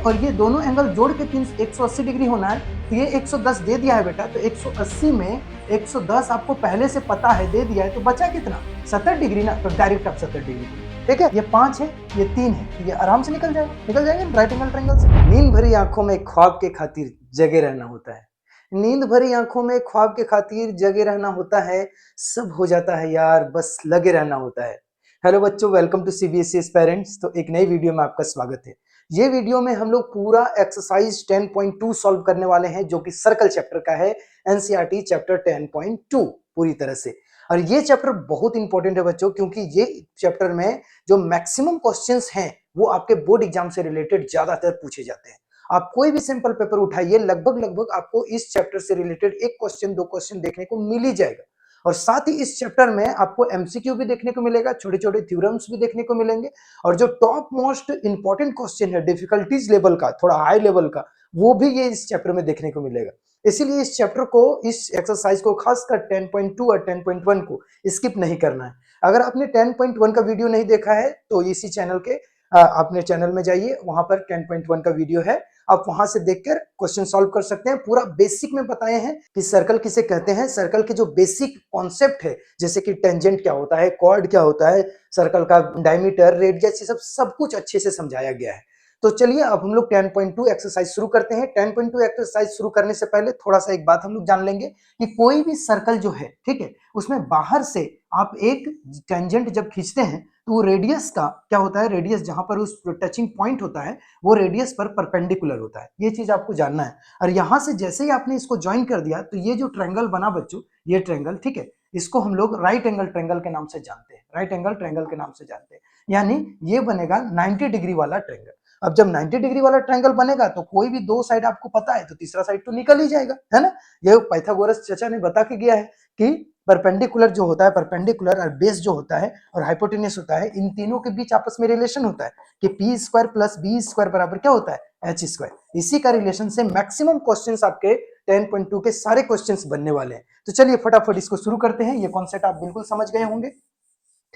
और ये दोनों एंगल जोड़ के 180 डिग्री होना है, तो ये 110 दे दिया है बेटा, तो 180 में 110 आपको पहले से पता है, दे दिया है, तो बचा कितना 70 डिग्री ना, तो डायरेक्ट आप 70 डिग्री, ठीक है। ये 5 है, ये 3 है, तो ये आराम से निकल जाएंगे राइट एंगल ट्रायंगल से। नींद भरी आंखों में ख्वाब के खातिर जगे रहना होता है, नींद भरी आंखों में ख्वाब के खातिर जगे रहना होता है, सब हो जाता है यार, बस लगे रहना होता है। हेलो बच्चों, वेलकम टू सीबीएसई पेरेंट्स। तो एक नई वीडियो में आपका स्वागत है। ये वीडियो में हम लोग पूरा एक्सरसाइज 10.2 सॉल्व करने वाले हैं, जो कि सर्कल चैप्टर का है, एनसीईआरटी चैप्टर 10.2 पूरी तरह से। और ये चैप्टर बहुत इंपॉर्टेंट है बच्चों, क्योंकि ये चैप्टर में जो मैक्सिमम क्वेश्चंस हैं वो आपके बोर्ड एग्जाम से रिलेटेड ज्यादातर पूछे जाते हैं। आप कोई भी सिंपल पेपर उठाइए, लगभग आपको इस चैप्टर से रिलेटेड एक क्वेश्चन, दो क्वेश्चन देखने को मिल ही जाएगा। और साथ ही इस चैप्टर में आपको एमसीक्यू भी देखने को मिलेगा, छोटे छोटे थ्योरम्स भी देखने को मिलेंगे, और जो टॉप मोस्ट इंपॉर्टेंट क्वेश्चन है डिफिकल्टीज लेवल का, थोड़ा हाई लेवल का, वो भी ये इस चैप्टर में देखने को मिलेगा। इसीलिए इस चैप्टर को, इस एक्सरसाइज को, खासकर 10.2 और 10.1 को स्किप नहीं करना है। अगर आपने 10.1 का वीडियो नहीं देखा है तो इसी चैनल के अपने चैनल में जाइए, वहां पर 10.1 का वीडियो है, आप वहां से देखकर क्वेश्चन सॉल्व कर सकते हैं। पूरा बेसिक में बताए हैं कि सर्कल किसे कहते हैं, सर्कल के जो बेसिक कॉन्सेप्ट है, जैसे कि टेंजेंट क्या होता है, कॉर्ड क्या होता है, सर्कल का डायमीटर, रेडियस, ये सब कुछ अच्छे से समझाया गया है। तो चलिए अब हम लोग 10.2 एक्सरसाइज शुरू करते हैं। 10.2 एक्सरसाइज शुरू करने से पहले थोड़ा सा एक बात हम लोग जान लेंगे कि कोई भी सर्कल जो है, ठीक है, उसमें बाहर से आप एक टेंजेंट जब खींचते हैं तो वो रेडियस का क्या होता है, रेडियस जहां पर उस टचिंग पॉइंट होता है वो रेडियस पर परपेंडिकुलर होता है। ये चीज आपको जानना है। और यहां से जैसे ही आपने इसको ज्वाइन कर दिया तो ये जो ट्रायंगल बना बच्चों, ये ट्रायंगल, ठीक है, इसको हम लोग राइट एंगल ट्रायंगल के नाम से जानते हैं, राइट एंगल ट्रायंगल के नाम से जानते हैं। यानी ये बनेगा 90 डिग्री वाला ट्रायंगल। अब जब 90 डिग्री वाला ट्रायंगल बनेगा तो कोई भी दो साइड आपको पता है तो तीसरा साइड तो निकल ही जाएगा, है ना। ये पाइथागोरस चाचा ने बता के गया है कि परपेंडिकुलर जो होता है, परपेंडिकुलर और बेस जो होता है और हाइपोटेन्यूस होता है, इन तीनों के बीच आपस में रिलेशन होता है कि P square plus B square बराबर क्या होता है, एच स्क्वायर। इसी का रिलेशन से मैक्सिमम क्वेश्चंस आपके 10.2 के सारे क्वेश्चंस बनने वाले हैं। तो चलिए फटाफट इसको शुरू करते हैं। ये कॉन्सेप्ट आप बिल्कुल समझ गए होंगे,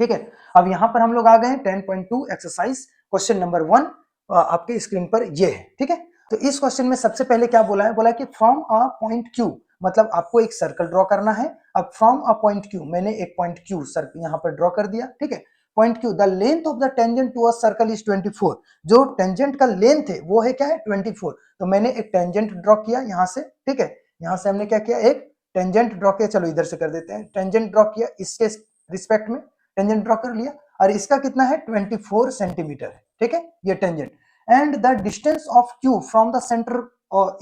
ठीक है। अब यहां पर हम लोग आ गए हैं 10.2 एक्सरसाइज, क्वेश्चन नंबर 1 आपके स्क्रीन पर ये है, ठीक है। तो इस क्वेश्चन में सबसे पहले क्या बोला है, बोला कि फ्रॉम अ पॉइंट क्यू, मतलब आपको एक सर्कल ड्रॉ करना है। अब फ्रॉम अ पॉइंट क्यू, मैंने एक पॉइंट क्यू सर्कल यहां पर ड्रॉ कर दिया, ठीक है। Point Q, the length of the tangent to a circle is 24। जो टेंजेंट का लेंथ है वो है क्या है, 24। तो मैंने एक टेंजेंट ड्रॉ किया यहां से, ठीक है। यहां से हमने क्या किया, एक टेंजेंट ड्रॉ किया। चलो इधर से कर देते हैं, टेंजेंट ड्रॉ किया, इसके रिस्पेक्ट में टेंजेंट ड्रॉ कर लिया, और इसका कितना है 24 सेंटीमीटर है, ठीक है, ये tangent. And the distance of Q from the centre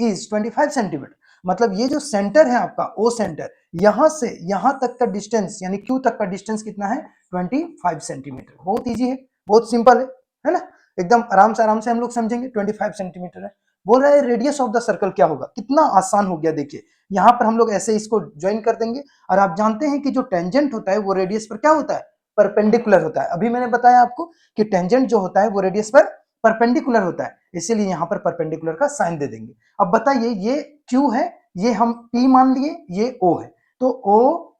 is 25 centimetre. मतलब ये जो सेंटर है आपका, ओ सेंटर, यहां से यहां तक का डिस्टेंस, यानी क्यू तक का डिस्टेंस कितना है, 25 सेंटीमीटर। बहुत इजी है, बहुत सिंपल है ना, एकदम आराम से हम लोग समझेंगे। 25 सेंटीमीटर है। बोल रहा है रेडियस ऑफ द सर्कल क्या होगा, कितना आसान हो गया। देखिए यहां पर हम लोग ऐसे इसको ज्वाइन कर देंगे, और आप जानते हैं कि जो टेंजेंट होता है वो रेडियस पर क्या होता है, परपेंडिकुलर होता है। अभी मैंने बताया आपको कि टेंजेंट जो होता है वो रेडियस पर परपेंडिकुलर होता है, इसीलिए यहां पर परपेंडिकुलर का साइन दे देंगे। अब बताइए ये Q है, ये हम P मान लिए, ये O है, तो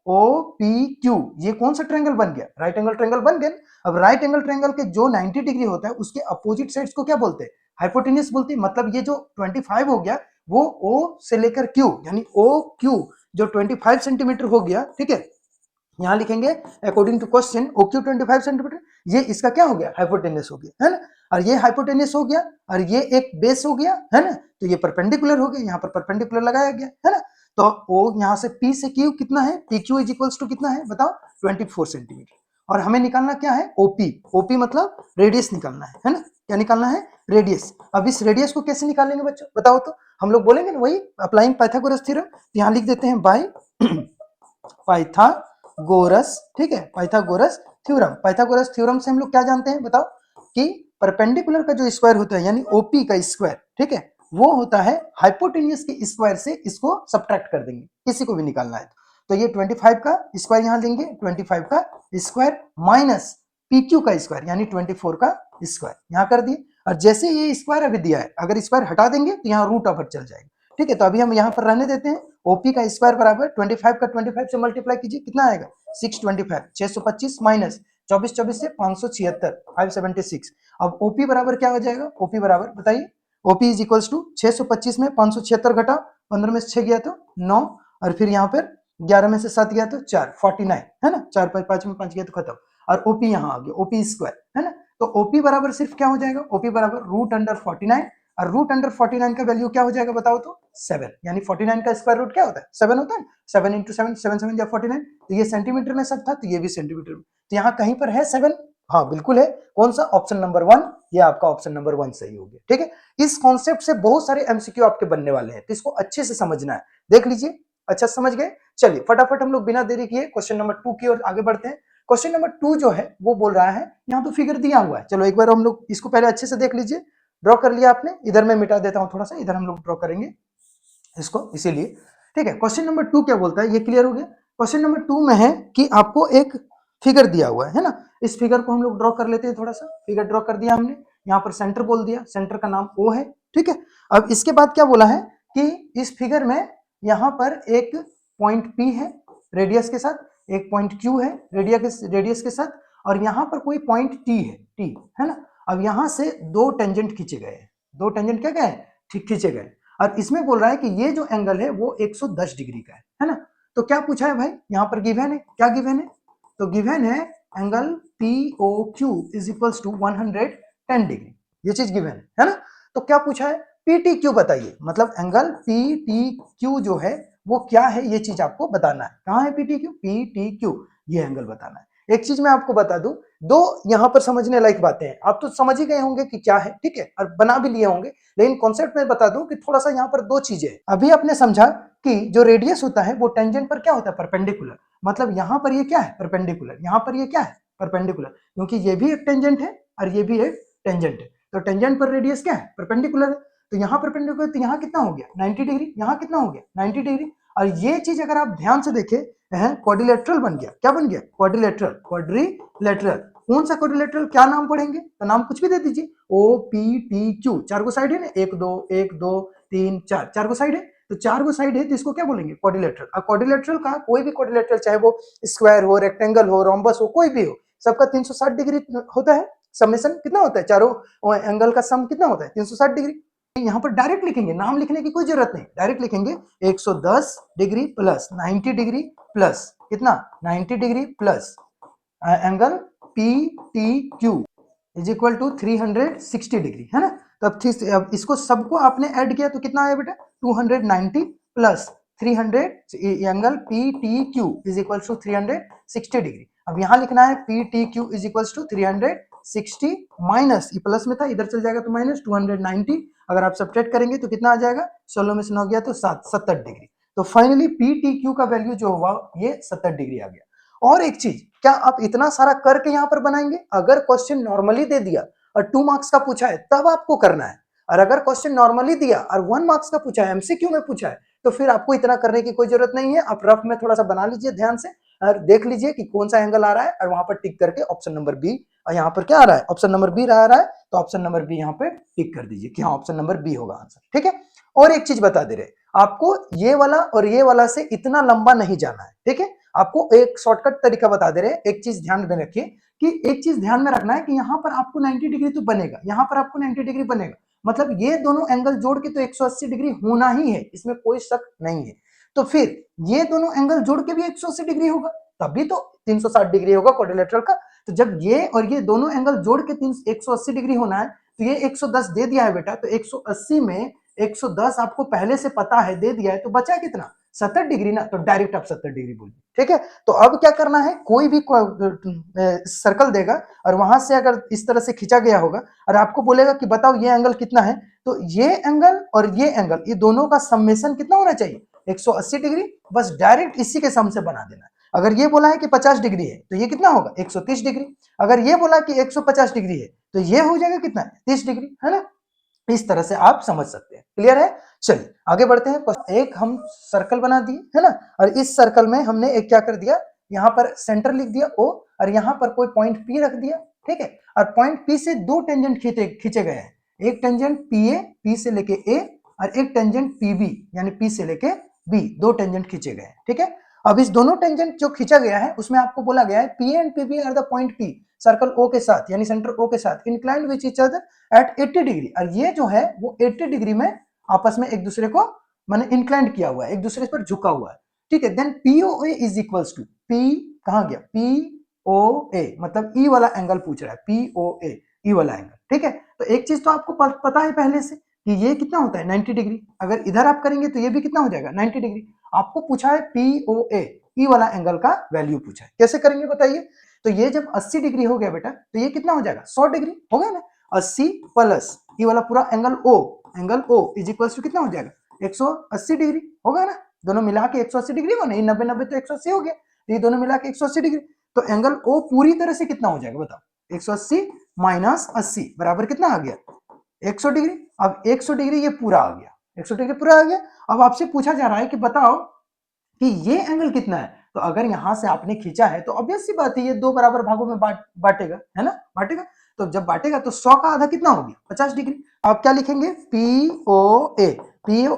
OPQ ये कौन सा ट्रायंगल बन गया, राइट एंगल ट्रायंगल बन गया। अब राइट एंगल ट्रायंगल के जो 90 डिग्री होता है उसके अपोजिट साइड्स को क्या बोलते हैं, हाइपोटेन्यूस बोलते हैं। मतलब ये जो 25 हो गया वो O से लेकर Q, यानी OQ जो 25 सेंटीमीटर हो गया, ठीक है। यहां लिखेंगे according to question OQ 25 centimetre, ये इसका क्या हो गया, हाइपोटेन्यूस हो गया, है ना। और ये हाइपोटेन्यूस हो गया, और ये एक बेस हो गया, है ना। तो ये परपेंडिकुलर हो गया, यहाँ पर परपेंडिकुलर लगाया गया, है ना। तो O यहाँ से P से Q कितना है, PQ इज इक्वल्स टू कितना है बताओ, 24 सेंटीमीटर। और हमें निकालना क्या है, OP मतलब रेडियस निकालना है ना। क्या निकालना है, रेडियस। अब इस रेडियस को कैसे निकालेंगे बच्चों बताओ तो। हम लोग बोलेंगे ना वही अप्लाइंग पाइथागोरस थ्योरम, यहां लिख देते हैं बाय पाइथागोरस, ठीक है, पाइथागोरस थ्योरम। पाइथागोरस थ्योरम से हम लोग क्या जानते हैं बताओ, कि परपेंडिकुलर का जो स्क्वायर होता है, यानी ओपी का स्क्वायर, ठीक है, वो होता है हाइपोटेन्यूस के स्क्वायर से, इसको सब्ट्रैक्ट कर देंगे, किसी को भी निकालना है तो ये 25 का स्क्वायर यहां लेंगे, 25 का स्क्वायर माइनस पीक्यू का स्क्वायर, यानी 24 का स्क्वायर यहां कर दिए। और जैसे ये स्क्वायर अभी दिया है, अगर स्क्वायर हटा देंगे तो यहाँ रूट ओवर चल जाएगा, ठीक है। तो अभी हम यहाँ पर रहने देते हैं, ओपी का स्क्वायर बराबर 25 का 25 से मल्टीप्लाई कीजिए, कितना आएगा 625, 625 माइनस 24 24 से 576, 576। अब ओपी बराबर क्या हो जाएगा, ओपी बराबर बताइए, ओपी इज इक्वल्स टू 625 में 576 घटा 15 में से 6 गया तो 9 और फिर यहाँ पर 11 में से 7 गया तो 4 49 है ना, 4 5 में 5 गया तो खत्म और ओपी यहाँ आ गया ओपी स्क्वायर है ना। तो ओपी बराबर सिर्फ क्या हो जाएगा, ओपी बराबर रूट अंडर 49 और रूट अंडर 49 का वैल्यू क्या हो जाएगा बताओ तो 7, यानी 49 का स्क्वायर रूट क्या होता है 7 होता है, 7 इंटू 7 7 7 या 49, तो ये सेंटीमीटर में सब था तो ये भी सेंटीमीटर में, तो यहाँ कहीं पर है 7, हाँ बिल्कुल है, कौन सा ऑप्शन नंबर 1, ये आपका ऑप्शन नंबर 1 सही हो गया। ठीक है, इस कॉन्सेप्ट से बहुत सारे एमसीक्यू आपके बनने वाले हैं तो इसको अच्छे से समझना है, देख लीजिए। अच्छा समझ गए, चलिए फटाफट हम लोग बिना देरी किए क्वेश्चन नंबर 2 की ओर आगे बढ़ते हैं। क्वेश्चन नंबर 2 जो है वो बोल रहा है, यहाँ तो फिगर दिया हुआ है, चलो एक बार हम लोग इसको पहले अच्छे से देख लीजिए। ड्रॉ कर लिया आपने, इधर मैं मिटा देता हूं थोड़ा सा, इधर हम लोग ड्रॉ करेंगे इसको इसीलिए। ठीक है, क्वेश्चन नंबर 2 क्या बोलता है ये क्लियर हो गया। क्वेश्चन नंबर 2 में है कि आपको एक फिगर दिया हुआ है ना, इस फिगर को हम लोग ड्रॉ कर लेते हैं, थोड़ा सा फिगर ड्रॉ कर दिया हमने, यहाँ पर सेंटर बोल दिया, सेंटर का नाम O है। ठीक है, अब इसके बाद क्या बोला है कि इस फिगर में यहाँ पर एक पॉइंट P है रेडियस के साथ, एक पॉइंट Q है रेडियस के साथ, और यहाँ पर कोई पॉइंट T है ना। अब यहाँ से दो टेंजेंट खींचे गए हैं, दो टेंजेंट क्या गए ठीक खींचे गए, और इसमें बोल रहा है कि ये जो एंगल है वो 110 डिग्री का है ना। तो क्या पूछा है भाई, यहाँ पर गिवन है, क्या गिवन है, तो गिवन है angle POQ is equals to 110 degree, ये चीज गिवन है ना। तो क्या पूछा है PTQ बताइए, मतलब एंगल PTQ जो है वो क्या है, ये चीज आपको बताना है। कहाँ है PTQ, ये एंगल बताना है। एक चीज मैं आपको बता दूं, दो यहाँ पर समझने लायक बातें हैं, आप तो समझ ही गए होंगे कि क्या है, ठीक है, और बना भी लिए होंगे, लेकिन कॉन्सेप्ट में बता दूं कि थोड़ा सा यहाँ पर दो चीजें हैं। अभी आपने समझा कि जो रेडियस होता है वो टेंजेंट पर क्या होता है परपेंडिकुलर, मतलब यहाँ पर ये क्या है परपेंडिकुलर, यहाँ पर ये क्या है परपेंडिकुलर, क्योंकि ये भी एक टेंजेंट है और ये भी एक टेंजेंट है, तो टेंजेंट पर रेडियस क्या है परपेंडिकुलर है, तो यहाँ परपेंडिकुलर, तो यहाँ कितना हो गया 90 डिग्री, यहाँ कितना हो गया 90 डिग्री। और ये चीज अगर आप ध्यान से देखें क्वाड्रिलेटरल बन गया, क्या बन गया क्वाड्रिलेटरल। कौन सा क्वाड्रिलेटरल, क्या नाम पढ़ेंगे, तो नाम कुछ भी दे दीजिए, OPTQ, चार गो साइड है ना, 1 2 3 4, चार गो साइड है, तो चार गो साइड है तो इसको क्या बोलेंगे क्वाड्रिलेटरल। और क्वाड्रिलेटरल का कोई भी क्वाड्रिलेटरल, चाहे वो स्क्वायर हो, रेक्टेंगल हो, रोम्बस हो, कोई भी हो, सबका 360 डिग्री होता है, समेशन कितना होता है, चारों एंगल का सम कितना होता है 360 डिग्री। यहाँ पर डायरेक्ट लिखेंगे, नाम लिखने की कोई जरूरत नहीं, डायरेक्ट लिखेंगे 110 डिग्री प्लस 90 डिग्री प्लस कितना 90 degree plus angle PTQ is equal to 360 degree है ना। तो अब इसको सबको आपने ऐड किया तो कितना आया बेटा 290 plus 300 angle PTQ is equal to 360 degree. अब यहाँ लिखना है PTQ is equal to 360 minus, ये प्लस में था इधर चल जाएगा तो माइनस 290, अगर आप सब्ट्रैक्ट करेंगे तो कितना आ जाएगा 16 में से 9 गया तो 70 डिग्री। तो फाइनली PTQ का वैल्यू जो हुआ ये 70 डिग्री आ गया। और एक चीज, क्या आप इतना सारा करके यहाँ पर बनाएंगे, अगर क्वेश्चन नॉर्मली दे दिया और 2 मार्क्स का पूछा है तब आपको करना है, और अगर क्वेश्चन नॉर्मली दिया और 1 मार्क्स का पूछा है, एमसीक्यू में पूछा है, तो फिर आपको इतना करने की कोई जरूरत नहीं है। आप रफ में थोड़ा सा बना लीजिए ध्यान से और देख लीजिए कि कौन सा एंगल आ रहा है, और वहां पर टिक करके ऑप्शन नंबर बी, और यहाँ पर क्या आ रहा है ऑप्शन नंबर बी आ रहा है, तो ऑप्शन नंबर बी यहाँ पे टिक कर दीजिए कि हाँ ऑप्शन नंबर बी होगा आंसर। ठीक है, और एक चीज बता दे रहे, आपको ये वाला और ये वाला से इतना लंबा नहीं जाना है। ठीक है, आपको एक शॉर्टकट तरीका बता दे रहे हैं, एक चीज ध्यान में रखिए कि एक चीज ध्यान में रखना है कि यहाँ पर आपको 90 डिग्री तो बनेगा, यहाँ पर आपको 90 डिग्री बनेगा, मतलब ये दोनों एंगल जोड़ के तो 180 डिग्री होना ही है, इसमें कोई शक नहीं है। तो फिर ये दोनों एंगल जोड़ के भी 180 डिग्री होगा, तभी तो 360 डिग्री होगा क्वाड्रिलेटरल का। तो जब ये और ये दोनों एंगल जोड़ के 180 डिग्री होना है, तो ये 110 दे दिया है बेटा, तो 180 में 110 आपको पहले से पता है दे दिया है, तो बचा कितना 70 डिग्री ना, तो डायरेक्ट आप 70 डिग्री बोलिए। ठीक है, तो अब क्या करना है, कोई भी सर्कल देगा और वहां से अगर इस तरह से खींचा गया होगा और आपको बोलेगा कि बताओ ये एंगल कितना है, तो ये एंगल और ये एंगल, ये दोनों का समेशन कितना होना चाहिए 180 डिग्री, बस डायरेक्ट इसी के सम से बना देना। अगर ये बोला है कि 50 डिग्री है तो ये कितना होगा 130 डिग्री, अगर ये बोला कि 150 डिग्री है तो ये हो जाएगा कितना 30 डिग्री, है ना। इस तरह से आप समझ सकते हैं, क्लियर है। चलिए आगे बढ़ते हैं। एक हम सर्कल बना दिए है ना, और इस सर्कल में हमने एक क्या कर दिया, यहाँ पर सेंटर लिख दिया O, और यहाँ पर कोई पॉइंट P रख दिया। ठीक है, और पॉइंट P से दो टेंजेंट खींचे गए हैं, एक टेंजेंट PA, P से लेके A, और एक टेंजेंट PB यानी P से लेके B, दो टेंजेंट खींचे गए हैं। ठीक है, अब इस दोनों टेंजेंट जो खींचा गया है उसमें आपको बोला गया है P and PB are the point P circle O के साथ यानी सेंटर O के साथ inclined which each other at 80 degree, और ये जो है वो 80 डिग्री में आपस में एक दूसरे को मैंने इंक्लाइंड किया हुआ है, एक दूसरे पर झुका हुआ है, ठीक है। Then POA is equals to P, कहां गया POA, मतलब E वाला एंगल पूछ रहा है, POA E वाला एंगल, ठीक है। तो एक चीज तो आपको पता है पहले से कि ये कितना होता है 90 डिग्री, अगर इधर आप करेंगे तो ये भी कितना हो जाएगा 90 डिग्री। आपको पूछा है POA E वाला एंगल का वैल्यू पूछा है, कैसे करेंगे बताइए। तो ये जब 80 डिग्री हो गया बेटा तो ये कितना हो जाएगा 100 डिग्री हो गया ना, 80 प्लस E वाला पूरा angle O is equal to कितना हो जाएगा 180 डिग्री होगा ना, दोनों मिला के 180 डिग्री हो, नहीं 90 90 तो 180 हो गया, तो ये दोनों मिला के 180 डिग्री, तो एंगल O पूरी तरह से कितना हो जाएगा बताओ 180 माइनस 80 बराबर कितना आ गया 100 डिग्री। अब 100 डिग्री ये पूरा आ गया, 100 डिग्री पूरा आ गया। अब आपसे पूछा जा रहा है कि बताओ कि ये एंगल कितना है, तो अगर यहां से आपने खींचा है तो ऑब्वियस सी बात है ये दो बराबर भागों में बांटेगा, है ना, बांटेगा। तो जब बांटेगा तो 100 का आधा कितना हो गया 50 डिग्री। आप क्या लिखेंगे POA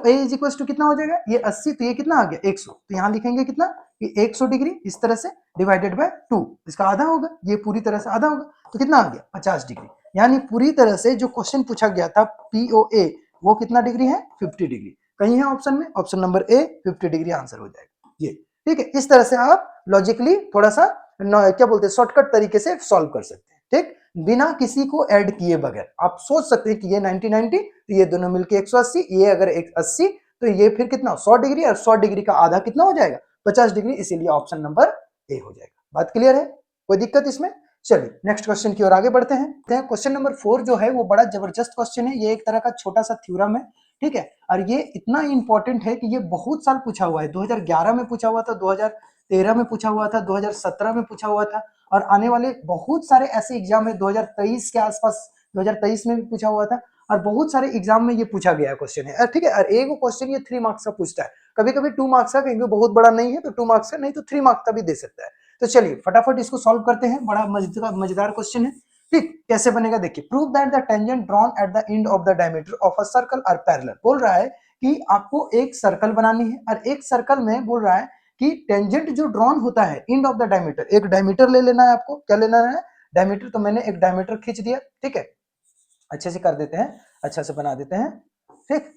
इज इक्वल टू कितना हो जाएगा, ये 80 तो ये कितना आ गया 100, तो यहां लिखेंगे कितना कि 100 डिग्री इस तरह से डिवाइडेड बाय 2, इसका आधा होगा, ये पूरी तरह से आधा होगा, तो कितना आ गया 50 डिग्री। यानी पूरी तरह से जो क्वेश्चन पूछा गया था POA वो कितना डिग्री है 50 डिग्री, कहीं है ऑप्शन में, option number A 50 degree answer हो जाएगा ये, ठीक है। इस तरह से आप लॉजिकली थोड़ा सा क्या बोलते हैं शॉर्टकट तरीके से सॉल्व कर सकते हैं, ठीक, बिना किसी को ऐड किए बगैर। आप सोच सकते हैं कि ये 90 90 तो ये दोनों मिलके 180, ये अगर 180 तो ये फिर कितना 100 डिग्री, और 100 डिग्री का आधा कितना हो जाएगा 50 डिग्री, इसीलिए ऑप्शन नंबर ए हो जाएगा। बात क्लियर है, कोई दिक्कत इसमें। चलिए नेक्स्ट क्वेश्चन की ओर आगे बढ़ते हैं। क्वेश्चन नंबर 4 जो है वो बड़ा जबरदस्त क्वेश्चन है, ये एक तरह का छोटा सा थ्योरम है, ठीक है, और ये इतना इंपॉर्टेंट है कि ये बहुत साल पूछा हुआ है, 2011 में पूछा हुआ था, 2013 में पूछा हुआ था, 2017 में पूछा हुआ था, और आने वाले बहुत सारे ऐसे एग्जाम है 2023 के आसपास, 2023 में भी पूछा हुआ था, और बहुत सारे एग्जाम में ये पूछा गया क्वेश्चन है, ठीक है। और एक क्वेश्चन ये 3 मार्क्स का पूछता है, कभी कभी 2 मार्क्स का, क्योंकि बहुत बड़ा नहीं है तो 2 मार्क्स का, नहीं तो 3 मार्क्स का भी दे सकता है। तो चलिए फटाफट इसको सॉल्व करते हैं, बड़ा मजेदार क्वेश्चन है, ठीक। कैसे बनेगा देखिए, prove that the tangent drawn at the end of the diameter of a circle are parallel. बोल रहा है कि आपको एक सर्कल बनानी है, और एक सर्कल में बोल रहा है कि टेंजेंट जो ड्रॉन होता है एंड ऑफ द डायमीटर, एक डायमीटर ले लेना है आपको, क्या लेना है डायमीटर, तो मैंने एक डायमीटर खींच दिया, ठीक है, अच्छे से कर देते हैं, अच्छा से बना देते हैं, ठीक,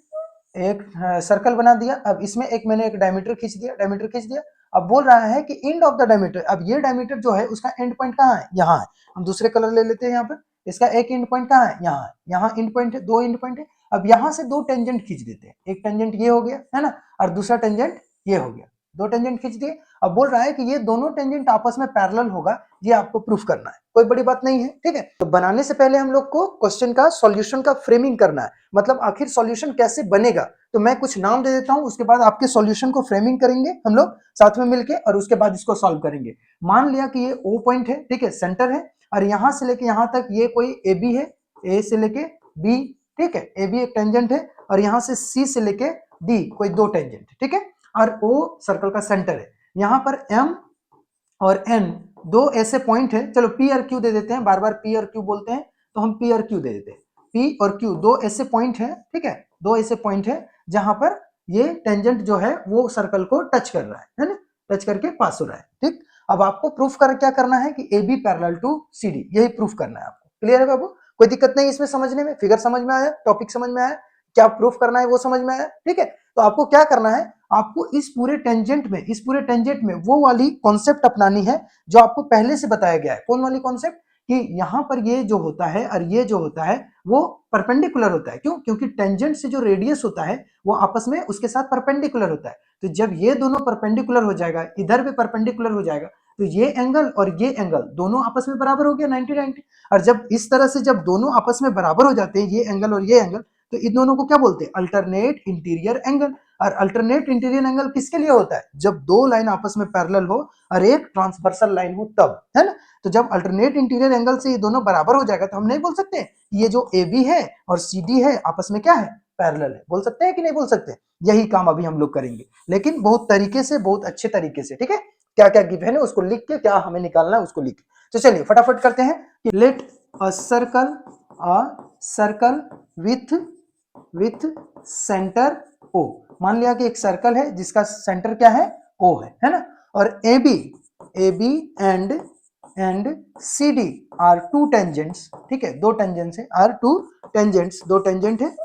एक सर्कल बना दिया। अब इसमें एक मैंने एक डायमीटर खींच दिया, डायमीटर खींच दिया। अब बोल रहा है कि एंड ऑफ द डायमीटर, अब ये डायमीटर जो है उसका एंड पॉइंट कहाँ है, यहाँ है, हम दूसरे कलर ले लेते हैं, यहाँ पर इसका एक एंड पॉइंट कहाँ है, यहाँ है, यहाँ एंड पॉइंट है, दो एंड पॉइंट है। अब यहाँ से दो टेंजेंट खींच देते हैं, एक टेंजेंट ये हो गया है ना, और दूसरा टेंजेंट ये हो गया, दो टेंजेंट खींच दिए। अब बोल रहा है कि ये दोनों टेंजेंट आपस में पैरेलल होगा, ये आपको प्रूफ करना है, कोई बड़ी बात नहीं है, ठीक है। तो बनाने से पहले हम लोग को क्वेश्चन का सॉल्यूशन का फ्रेमिंग करना है, मतलब आखिर सॉल्यूशन कैसे बनेगा। तो मैं कुछ नाम दे देता हूं, उसके बाद आपके सॉल्यूशन को फ्रेमिंग करेंगे हम लोग साथ में मिलके, और उसके बाद इसको सॉल्व करेंगे। मान लिया कि ये O पॉइंट है, ठीक है, सेंटर है, और यहां से लेके यहां तक ये कोई AB है, A से लेके B, ठीक है, AB एक टेंजेंट है, और यहां से C से लेके D कोई दो टेंजेंट है, ठीक है, और O सर्कल का सेंटर है। यहां पर M और N दो ऐसे पॉइंट है, चलो P और Q दे देते हैं, बार बार P और Q बोलते हैं तो हम P और Q दे देते हैं, P और Q दो ऐसे पॉइंट है, ठीक है, दो ऐसे पॉइंट है जहां पर ये टेंजेंट जो है वो सर्कल को टच कर रहा है ना, टच करके पास हो रहा है, ठीक। अब आपको प्रूफ कर क्या करना है कि AB पैरेलल टू CD, यही प्रूफ करना है आपको, क्लियर है बाबू, कोई दिक्कत नहीं इसमें समझने में, फिगर समझ में आया, टॉपिक समझ में आया, क्या प्रूफ करना है वो समझ में आया, ठीक है। तो आपको क्या करना है, आपको इस पूरे टेंजेंट में वो वाली कॉन्सेप्ट अपनानी है जो आपको पहले से बताया गया है। कौन वाली कॉन्सेप्ट, कि यहां पर ये जो होता है और ये जो होता है वो परपेंडिकुलर होता है, क्यों, क्योंकि टेंजेंट से जो रेडियस होता है वो आपस में उसके साथ परपेंडिकुलर होता है। तो जब ये दोनों परपेंडिकुलर हो जाएगा, इधर भी परपेंडिकुलर हो जाएगा, तो ये एंगल और ये एंगल दोनों आपस में बराबर हो गया 90 90। और जब इस तरह से जब दोनों आपस में बराबर हो जाते हैं, ये एंगल और ये एंगल, तो इन दोनों को क्या बोलते हैं, अल्टरनेट इंटीरियर एंगल। और अल्टरनेट इंटीरियर एंगल किसके लिए होता है, जब दो लाइन आपस में पैरेलल हो और एक ट्रांसवर्सल लाइन हो तब, है ना। तो जब अल्टरनेट इंटीरियर एंगल से ये दोनों बराबर हो जाएगा तो हम नहीं बोल सकते ये जो AB है और CD है आपस में क्या है, पैरेलल है, बोल सकते हैं कि नहीं बोल सकते। यही काम अभी हम लोग करेंगे, लेकिन बहुत तरीके से, बहुत अच्छे तरीके से, ठीक है। क्या क्या गिवन है उसको लिख के, क्या हमें निकालना है उसको लिख के। तो चलिए फटाफट करते हैं कि let a circle with centre O। मान लिया कि एक सर्कल है जिसका सेंटर क्या है O है ना। और AB and CD are two tangents, ठीक है, दो टेंजेंट्स है, आर टू टेंजेंट्स, दो टेंजेंट है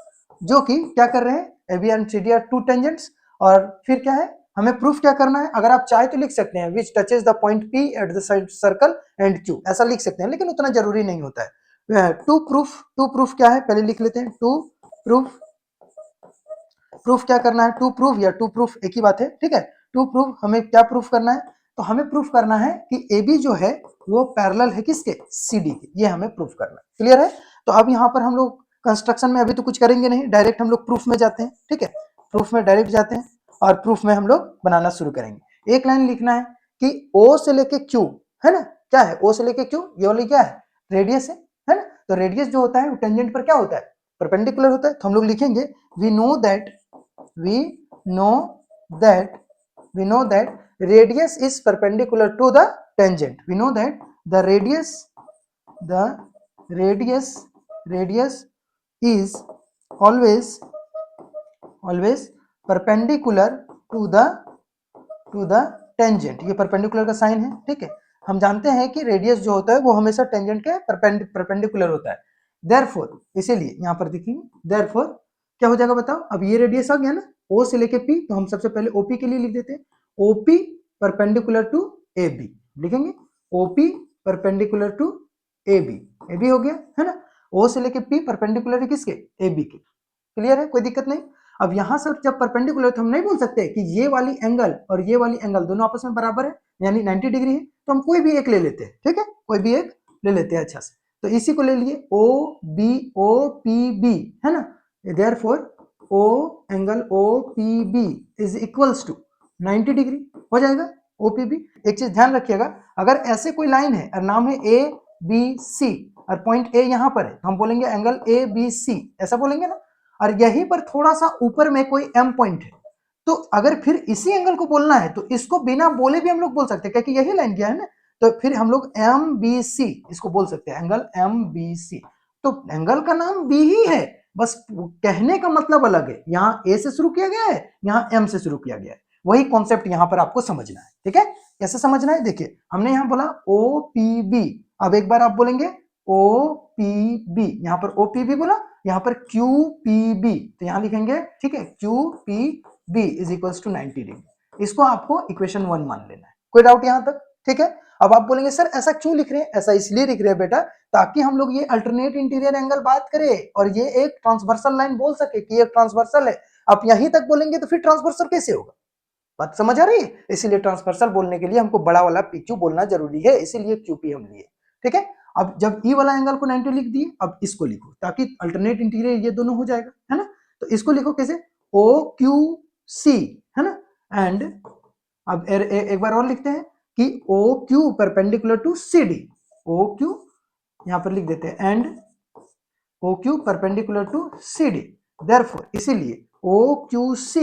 जो कि क्या कर रहे हैं, AB and CD are two tangents. और फिर क्या है, हमें प्रूफ क्या करना है, अगर आप चाहे तो लिख सकते हैं विच touches the point P at the circle and Q, ऐसा लिख सकते हैं, लेकिन उतना जरूरी नहीं होता है। टू प्रूफ क्या है, पहले लिख लेते हैं। टू प्रूफ क्या करना है, टू प्रूफ या टू प्रूफ एक ही बात है, ठीक है। टू प्रूफ हमें क्या प्रूफ करना है, तो हमें प्रूफ करना है कि AB जो है वो पैरेलल है किसके, CD के, ये हमें प्रूफ करना है। क्लियर है। तो अब यहाँ पर हम लोग कंस्ट्रक्शन में अभी तो कुछ करेंगे नहीं, डायरेक्ट हम लोग प्रूफ में जाते हैं, ठीक है। प्रूफ में डायरेक्ट जाते हैं और प्रूफ में हम लोग बनाना शुरू करेंगे। एक लाइन लिखना है कि O से लेके Q, है ना, क्या है O से लेके Q, ये वाली क्या है, रेडियस है ना। तो रेडियस जो होता है वो टेंजेंट पर क्या होता है, परपेंडिकुलर होता है। तो हम लोग लिखेंगे we know that radius is perpendicular to the tangent. We know that the radius is always perpendicular to the tangent. ये perpendicular का साइन है, ठीक है। हम जानते हैं कि रेडियस जो होता है वो हमेशा टेंजेंट के परपेंडिकुलर होता है। Therefore, इसीलिए यहाँ पर देखेंगे therefore क्या हो जाएगा बताओ। अब ये रेडियस आ गया ना O से लेके P, तो हम सबसे पहले OP के लिए लिख देते हैं OP परपेंडिकुलर टू AB, लिखेंगे OP परपेंडिकुलर टू AB हो गया, है ना। O से लेके P परपेंडिकुलर है किसके, AB के। क्लियर है, कोई दिक्कत नहीं। अब यहां से जब परपेंडिकुलर तो हम नहीं बोल सकते कि ये वाली एंगल और ये वाली एंगल दोनों आपस में बराबर है, यानी 90 डिग्री है, तो हम कोई भी एक ले लेते हैं, ठीक है, कोई भी एक ले लेते हैं। अच्छा से तो इसी को ले लिए OPB, है ना। Therefore O angle OPB is equals to 90 degree हो जाएगा OPB। एक चीज ध्यान रखिएगा, अगर ऐसे कोई लाइन है और नाम है ABC और पॉइंट A यहां पर है, तो हम बोलेंगे एंगल ABC, ऐसा बोलेंगे ना। और यहीं पर थोड़ा सा ऊपर में कोई M पॉइंट है, तो अगर फिर इसी एंगल को बोलना है तो इसको बिना बोले भी हम लोग बोल सकते हैं, क्योंकि यही लाइन गया है ना। तो फिर हम लोग MBC इसको बोल सकते हैं, एंगल MBC। तो एंगल का नाम B ही है, बस कहने का मतलब अलग है। यहाँ A से शुरू किया गया है, यहाँ M से शुरू किया गया है, वही कॉन्सेप्ट यहाँ पर आपको समझना है, ठीक है। कैसे समझना है, देखिए हमने यहाँ बोला OPB, अब एक बार आप बोलेंगे OPB, यहाँ पर OPB बोला, यहाँ पर QPB, तो यहाँ लिखेंगे, ठीक है, QPB is equals to 90 degree. इसको आपको इक्वेशन 1 मान लेना है। कोई डाउट यहाँ तक, ठीक है। अब आप बोलेंगे सर ऐसा क्यों लिख रहे हैं, ऐसा इसलिए लिख रहे हैं बेटा ताकि हम लोग ये अल्टरनेट इंटीरियर एंगल बात करें और ये एक ट्रांसवर्सल लाइन बोल सके कि ये ट्रांसवर्सल है। आप यहीं तक बोलेंगे तो फिर ट्रांसवर्सल कैसे होगा, बात समझ आ रही है। इसीलिए ट्रांसवर्सल बोलने के लिए हमको बड़ा वाला PQ बोलना जरूरी है, इसीलिए QP हम लिए, ठीक है। अब जब E वाला एंगल को 90 लिख दिए, अब इसको लिखो ताकि अल्टरनेट इंटीरियर ये दोनों हो जाएगा, है ना। तो इसको लिखो कैसे, OQC, है ना। एंड अब एक बार और लिखते हैं कि OQ perpendicular to CD, OQ यहां पर लिख देते हैं and OQ perpendicular to CD। Therefore इसीलिए OQC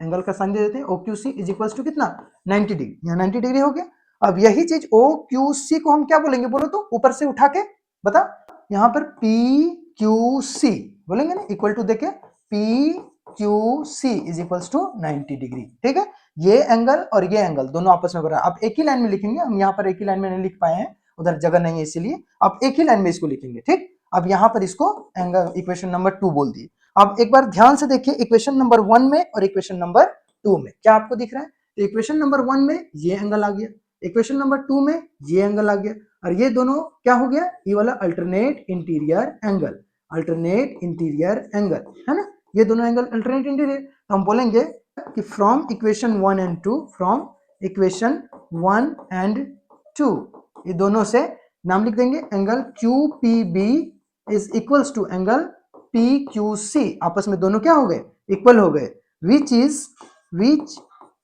एंगल का साइन दे देते हैं, OQC इज इक्वल्स टू कितना, 90 डिग्री। यहाँ 90 डिग्री हो गया। अब यही चीज OQC को हम क्या बोलेंगे, बोलो तो ऊपर से उठा के बता, यहाँ पर PQC बोलेंगे ना, इक्वल टू देके PQC is equals to 90 degree, ठीक है। ये एंगल और ये एंगल दोनों आपस में बराबर। आप एक ही लाइन में लिखेंगे, हम यहाँ पर एक ही लाइन में नहीं लिख पाए हैं, उधर जगह नहीं है, इसीलिए आप एक ही लाइन में इसको लिखेंगे, ठीक। अब यहाँ पर इसको एंगल इक्वेशन नंबर 2 बोल दिए। अब एक बार ध्यान से देखिए इक्वेशन नंबर 1 में और इक्वेशन नंबर 2 में क्या आपको दिख रहा है। तो इक्वेशन नंबर 1 में ये एंगल आ गया, इक्वेशन नंबर 2 में ये एंगल आ गया, और ये दोनों क्या हो गया, ये वाला अल्टरनेट इंटीरियर एंगल, है ना। ये दोनों एंगल अल्टरनेट इंटीरियर। तो हम बोलेंगे कि फ्रॉम इक्वेशन 1 एंड 2 ये दोनों से नाम लिख देंगे, angle QPB is equals to angle PQC, आपस में दोनों क्या हो गए, इक्वल हो गए, विच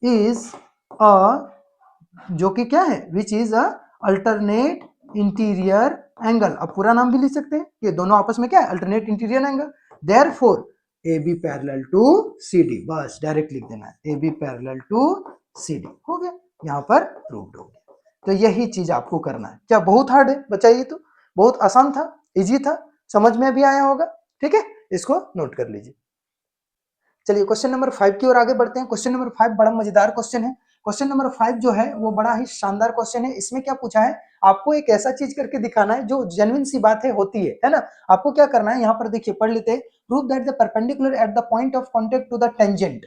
इज अ जो कि क्या है, which is a alternate interior angle. अब पूरा नाम भी लिख सकते हैं, ये दोनों आपस में क्या है, alternate interior angle. Therefore AB parallel to CD, बस डायरेक्ट लिख देना है, AB पैरेलल टू CD हो गया, यहाँ पर प्रूव्ड हो गया। तो यही चीज आपको करना है। क्या बहुत हार्ड है, बताइए तो, बहुत आसान था, इजी था, समझ में भी आया होगा, ठीक है। इसको नोट कर लीजिए। चलिए क्वेश्चन नंबर 5 की ओर आगे बढ़ते हैं। क्वेश्चन नंबर 5 बड़ा मजेदार क्वेश्चन है। क्वेश्चन नंबर 5 जो है वो बड़ा ही शानदार क्वेश्चन है। इसमें क्या पूछा है, आपको एक ऐसा चीज करके दिखाना है जो जेन्युइन सी बात है, होती है ना। आपको क्या करना है, यहाँ पर देखिए पढ़ लेते हैं। Prove that the perpendicular at the point of contact to the tangent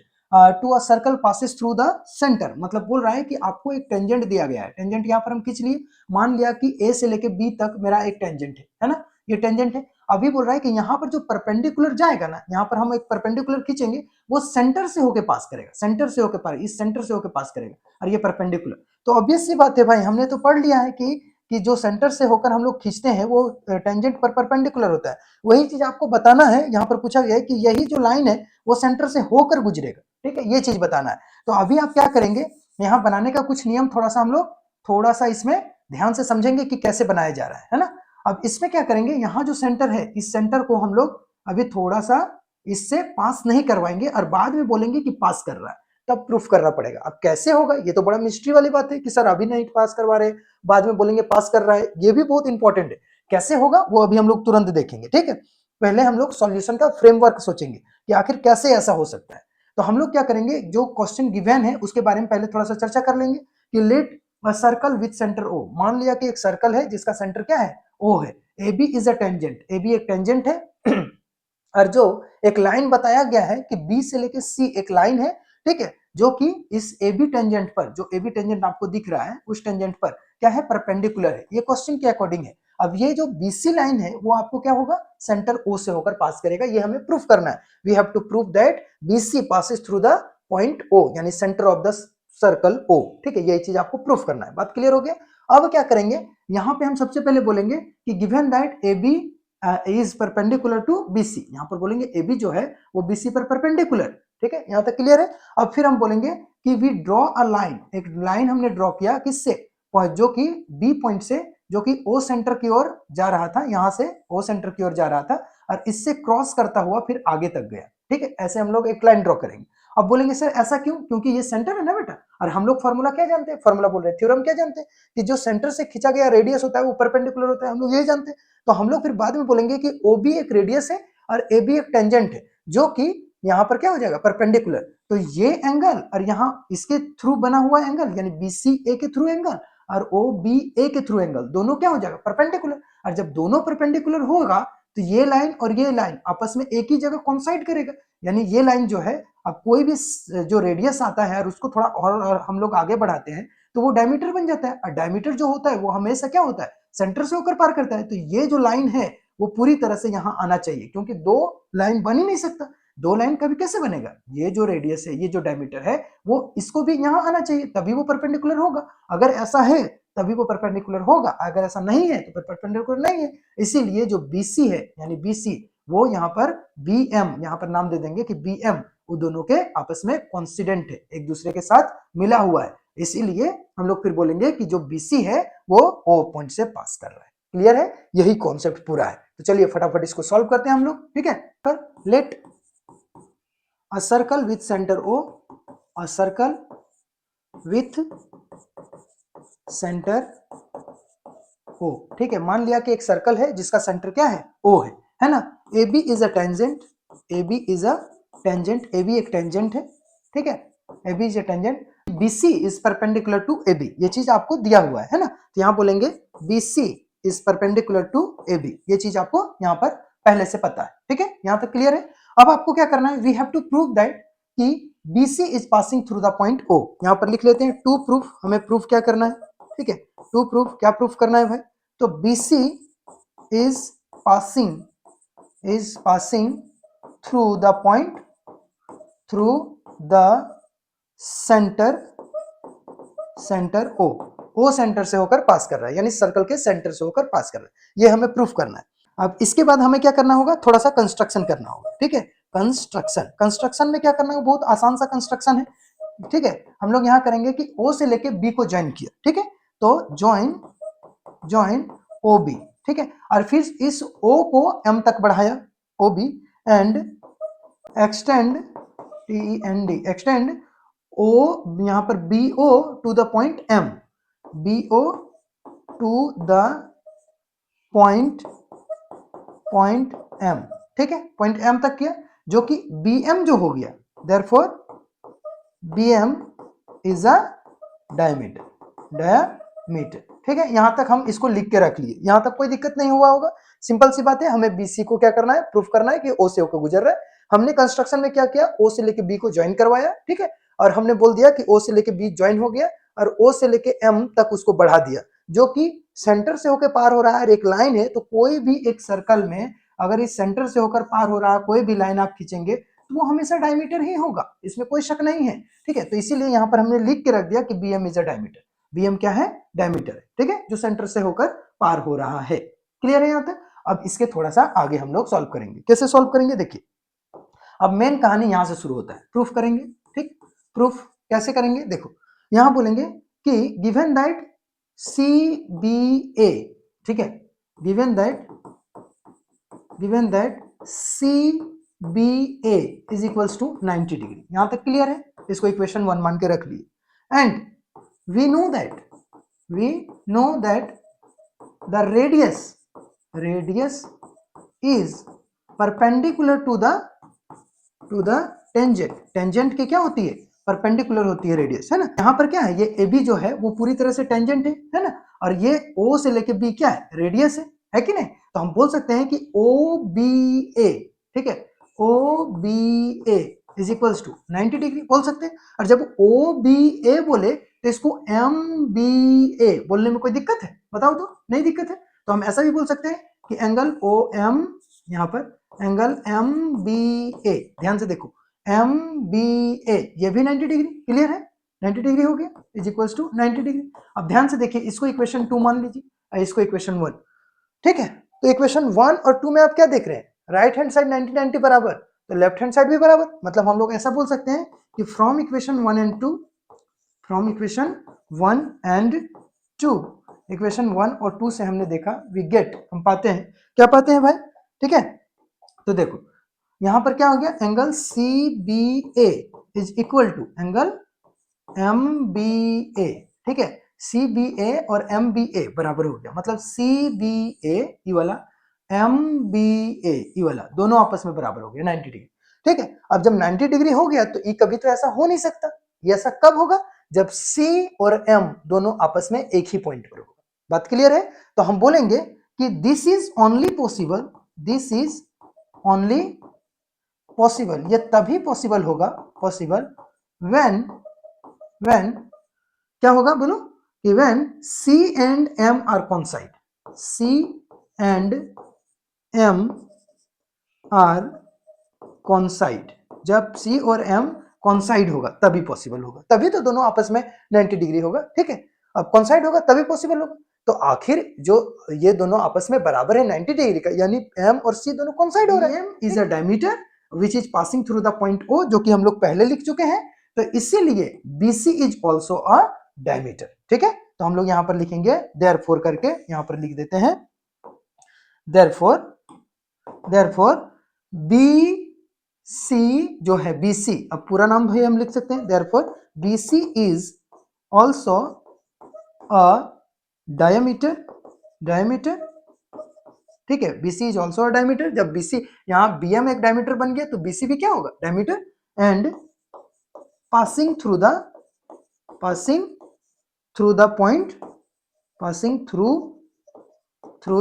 to a circle passes through the centre. मतलब बोल रहा है कि आपको एक टेंजेंट दिया गया है। टेंजेंट यहाँ पर हम खींच लिए, मान लिया कि ए से लेके बी तक मेरा एक टेंजेंट है ना, ये टेंजेंट है। अभी बोल रहा है कि यहाँ पर जो परपेंडिकुलर जाएगा ना, यहाँ पर हम एक परपेंडिकुलर खींचेंगे, वो सेंटर से होके पास करेगा, सेंटर से होके पास, इस सेंटर से होके पास करेगा, और ये परपेंडिकुलर। तो ऑब्वियस सी बात है भाई, हमने तो पढ़ लिया है कि जो सेंटर से होकर हम लोग खींचते हैं वो टेंजेंट पर परपेंडिकुलर होता है। वही चीज आपको बताना है, यहाँ पर पूछा गया है कि यही जो लाइन है वो सेंटर से होकर गुजरेगा, ठीक है, ये चीज बताना है। तो अभी आप क्या करेंगे, यहाँ बनाने का कुछ नियम थोड़ा सा हम लोग थोड़ा सा इसमें ध्यान से समझेंगे कि कैसे बनाया जा रहा है ना। अब इसमें क्या करेंगे, यहाँ जो सेंटर है, इस सेंटर को हम लोग अभी थोड़ा सा इससे पास नहीं करवाएंगे और बाद में बोलेंगे कि पास कर रहा है, तब प्रूफ करना पड़ेगा। अब कैसे होगा, ये तो बड़ा मिस्ट्री वाली बात है कि सर अभी नहीं पास करवा रहे, बाद में बोलेंगे पास कर रहा है, ये भी बहुत इंपॉर्टेंट है। कैसे होगा वो अभी हम लोग तुरंत देखेंगे, ठीक है। पहले हम लोग सॉल्यूशन का फ्रेमवर्क सोचेंगे कि आखिर कैसे ऐसा हो सकता है। तो हम लोग क्या करेंगे, जो क्वेश्चन गिवन है उसके बारे में पहले थोड़ा सा चर्चा कर लेंगे कि let a circle with centre O. मान लिया कि एक सर्कल है जिसका सेंटर क्या है, ओ है। A B is a tangent, A B एक टेंजेंट है और जो एक लाइन बताया गया है कि बी से लेके सी एक लाइन है, ठीक है, जो कि इस ए बी टेंजेंट पर, जो ए बी टेंजेंट आपको दिख रहा है उस टेंजेंट पर क्या है, परपेंडिकुलर है। ये क्वेश्चन के अकॉर्डिंग है। अब ये जो बीसी लाइन है वो आपको क्या होगा, सेंटर ओ से होकर पास करेगा, ये हमें प्रूफ करना है। We have to prove that BC passes through the point O, यानी centre of the circle O, ठीक है, यही चीज आपको प्रूफ करना है। बात क्लियर हो गया। अब क्या करेंगे, यहाँ पे हम सबसे पहले बोलेंगे कि given that A B is perpendicular to BC. यहाँ पर बोलेंगे ए बी जो है वो बीसी पर परपेंडिकुलर, ठीक है, यहाँ तक क्लियर है। अब फिर हम बोलेंगे कि वी ड्रॉ अ लाइन, एक लाइन हमने ड्रॉ किया किससे, जो कि बी पॉइंट से, जो कि ओ सेंटर की ओर जा रहा था, यहां से ओ सेंटर की ओर जा रहा था और इससे क्रॉस करता हुआ फिर आगे तक गया, ठीक है। ऐसे हम लोग एक लाइन ड्रॉ करेंगे। अब बोलेंगे सर ऐसा क्यों, क्योंकि ये सेंटर है ना बेटा, और हम लोग फॉर्मूला क्या जानते हैं, फॉर्मूला बोल रहे हैं, थ्योरम क्या जानते हैं कि जो सेंटर से खींचा गया रेडियस होता है वो परपेंडिकुलर होता है, हम लोग यही जानते हैं। तो हम लोग फिर बाद में बोलेंगे कि ओ बी एक रेडियस है और ए बी एक टेंजेंट है, जो कि यहाँ पर क्या हो जाएगा, परपेंडिकुलर। तो ये एंगल और यहाँ इसके थ्रू बना हुआ एंगल, यानी बी सी ए के थ्रू एंगल और ओ बी ए के थ्रू एंगल, दोनों क्या हो जाएगा, परपेंडिकुलर। और जब दोनों परपेंडिकुलर होगा तो ये लाइन और ये लाइन आपस में एक ही जगह कॉन्साइड करेगा, यानी ये लाइन जो है, अब कोई भी जो रेडियस आता है और उसको थोड़ा और हम लोग आगे बढ़ाते हैं तो वो डायमीटर बन जाता है, और डायमीटर जो होता है वो हमेशा क्या होता है, सेंटर से होकर पार करता है। तो ये जो लाइन है वो पूरी तरह से यहाँ आना चाहिए, क्योंकि दो लाइन बन ही नहीं सकता, दो लाइन कभी कैसे बनेगा, ये जो रेडियस है, ये जो डायमीटर है, वो इसको भी यहाँ आना चाहिए, तभी वो परपेंडिकुलर होगा। अगर ऐसा है तभी वो परपेंडिकुलर होगा, अगर ऐसा नहीं है तो परपेंडिकुलर नहीं है। इसीलिए जो बीसी है, यानी बीसी, वो यहाँ पर बी एम, यहाँ पर नाम दे देंगे कि बी एम, वो दोनों के आपस में कॉन्सिडेंट है, एक दूसरे के साथ मिला हुआ है। इसीलिए हम लोग फिर बोलेंगे कि जो बीसी है वो ओ पॉइंट से पास कर रहा है। क्लियर है, यही कॉन्सेप्ट पूरा है। तो चलिए फटाफट इसको सॉल्व करते हैं हम लोग, ठीक है। पर let a circle with centre O, a circle with centre O, ठीक है। मान लिया कि एक सर्कल है जिसका सेंटर क्या है, ओ है ना। A B is a tangent, A B is a tangent, A B एक टेंजेंट है, ठीक है, A B is a tangent. BC is perpendicular to A B, ये चीज आपको दिया हुआ है ना, तो यहाँ बोलेंगे BC is perpendicular to A B, ये चीज आपको यहाँ पर पहले से पता है, ठीक है, यहाँ तक क्लियर है। अब आपको क्या करना है, we have to prove that कि BC is passing through the point O। यहाँ पर लिख लेते हैं टू प्रूफ, हमें प्रूफ क्या करना है, ठीक है, टू प्रूफ, क्या प्रूफ करना है भाई, तो BC is passing through the point, through the centre O centre से होकर पास कर रहा है, यानी सर्कल के सेंटर से होकर पास कर रहा है, ये हमें प्रूफ करना है। अब इसके बाद हमें क्या करना होगा, थोड़ा सा कंस्ट्रक्शन करना होगा, ठीक है। कंस्ट्रक्शन में क्या करना है, बहुत आसान सा कंस्ट्रक्शन है, ठीक है। हम लोग यहाँ करेंगे कि ओ से लेके बी को ज्वाइन किया, ठीक है, तो ज्वाइन ओ बी, ठीक है, और फिर इस ओ को एम तक बढ़ाया, O B, and extend, T extend O, यहां पर B O to the point M, B O to the point M, ठीक है, पॉइंट एम तक किया, जो कि बी एम जो हो गया, therefore BM is a diameter. ठीक है, यहां तक हम इसको लिख के रख लिए, यहां तक कोई दिक्कत नहीं हुआ होगा। सिंपल सी बात है, हमें BC को क्या करना है, प्रूफ करना है कि O से होकर गुजर रहा है। हमने कंस्ट्रक्शन में क्या किया, O से लेके B को ज्वाइन करवाया, ठीक है, और हमने बोल दिया कि O से लेके B ज्वाइन हो गया और O से लेके M तक उसको बढ़ा दिया, जो कि सेंटर से होकर पार हो रहा है। एक लाइन है, तो कोई भी एक सर्कल में अगर इस सेंटर से होकर पार हो रहा है, कोई भी लाइन आप खींचेंगे तो वो हमेशा डायमीटर ही होगा, इसमें कोई शक नहीं है। ठीक है, तो इसीलिए यहां पर हमने लिख के रख दिया कि BM is a diameter. BM क्या है, डायमीटर है, ठीक है, जो सेंटर से होकर पार हो रहा है। क्लियर है यहां तक? अब इसके थोड़ा सा आगे हम लोग सॉल्व करेंगे। कैसे सॉल्व करेंगे, देखिए, अब मेन कहानी यहां से शुरू होता है, प्रूफ करेंगे। ठीक, प्रूफ कैसे करेंगे, देखो, यहां बोलेंगे कि गिवन दैट CBA, ठीक है, given that CBA is equals to 90 degree. यहां तक क्लियर है, इसको इक्वेशन 1 मान के रख लिए। And we know that the radius is perpendicular to the tangent की क्या होती है, परपेंडिकुलर होती है रेडियस, है ना। यहां पर क्या है, ये AB जो है वो पूरी तरह से टेंजेंट है ना, और ये O से लेके B क्या है, रेडियस है कि नहीं। तो हम बोल सकते हैं कि OBA, ठीक है, OBA is equals to 90 degree बोल सकते हैं। और जब OBA बोले तो इसको MBA बोलने में कोई दिक्कत है, बताओ तो, नहीं दिक्कत है। तो हम ऐसा भी बोल सकते हैं कि एंगल OM, यहां पर एंगल MBA, ध्यान से देखो, MBA ये भी 90 डिग्री, क्लियर है, 90 डिग्री हो गया, इज इक्वल्स टू 90 डिग्री। अब ध्यान से देखिए, इसको इक्वेशन 2 मान लीजिए और इसको इक्वेशन 1, ठीक है। तो इक्वेशन 1 और 2 में आप क्या देख रहे हैं, राइट हैंड साइड 90 90 बराबर, तो लेफ्ट हैंड साइड भी बराबर। मतलब हम लोग ऐसा बोल सकते हैं कि from equation 1 and 2, from equation 1 and 2, equation 1 और 2 से हमने देखा, वी गेट, हम पाते हैं, क्या पाते हैं भाई, ठीक है। तो देखो, यहां पर क्या हो गया, angle CBA is equal to angle MBA, ठीक है। CBA और MBA बराबर हो गया, मतलब CBA ये वाला, MBA ये वाला, दोनों आपस में बराबर हो गया 90 डिग्री, ठीक है। अब जब 90 डिग्री हो गया तो ये कभी तो ऐसा हो नहीं सकता, ये ऐसा कब होगा, जब C और M दोनों आपस में एक ही पॉइंट पर होगा। बात क्लियर है? तो हम बोलेंगे कि this is only possible, this is only possible, ये तभी पॉसिबल होगा, पॉसिबल व्हेन क्या होगा बोलो, कि when C and M are coincide, C and M are coincide, जब C और M कॉन्साइड होगा तभी पॉसिबल होगा, तभी तो दोनों आपस में 90 डिग्री होगा, ठीक है। अब कॉन्साइड होगा तभी पॉसिबल होगा, तो आखिर जो ये दोनों आपस में बराबर है 90 डिग्री का, यानी M और C दोनों कॉन्साइड हो रहे हैं। M is a diameter which is passing through the point O, जो कि हम लोग पहले लिख चुके हैं, तो इसीलिए BC is also a diameter, ठीक है। तो हम लोग यहां पर लिखेंगे देयरफॉर करके, यहां पर लिख देते हैं देयरफॉर BC जो है, BC, अब पूरा नाम भाई हम लिख सकते हैं, therefore BC is also a diameter, ठीक है, BC is also a diameter. जब BC, यहां BM एक डायमीटर बन गया तो BC भी क्या होगा, diameter. And passing through the point, passing through